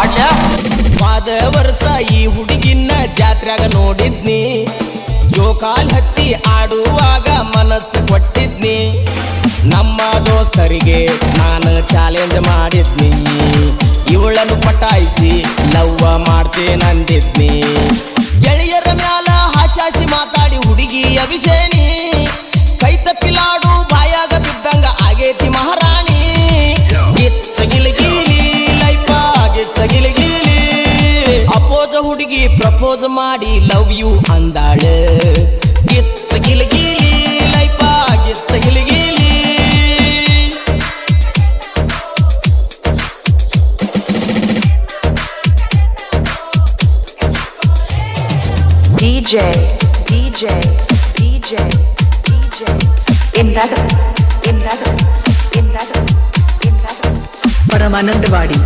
ಪಾದ ವರ್ಷ ಈ ಹುಡುಗಿನ ಜಾತ್ರೆಗ ನೋಡಿದ್ನಿ ಜೋಕಾಲ್ ಹತ್ತಿ ಆಡುವಾಗ ಮನಸ್ಸು ಕೊಟ್ಟಿದ್ನಿ ನಮ್ಮ ದೋಸ್ತರಿಗೆ ನಾನು ಚಾಲೆಂಜ್ ಮಾಡಿದ್ನಿ ಇವಳನ್ನು ಪಟಾಯಿಸಿ ಲವ್ವ ಮಾಡ್ತೇನಂದಿದ್ನಿ ಗೆಳೆಯರ ಮ್ಯಾಲ ಹಾಶಾಸಿ ಮಾತಾಡಿ ಹುಡುಗಿ ಅಭಿಷೇಣಿ ಕೈ ತಪ್ಪಿಲಾಡು ಬಾಯಾಗ ಬಿದ್ದಂಗ ಆಗೇತಿ ಮಹಾರಾಣಿ ಗಿಚ್ಚಗಿಲಿಗಿಲಿ ಲೈಫ ಗಿಚ್ಚಗಿಲಿಗಿಲಿ ಅಪೋಜ ಹುಡುಗಿ ಪ್ರಪೋಸ್ ಮಾಡಿ ಲವ್ ಯು ಅಂದಾಳ ಗಿಚ್ಚಗಿಲಿಗಿಲಿ ಲೈಫ ಗಿಚ್ಚಗಿಲಿಗಿಲಿ DJ in that Paramanandwadi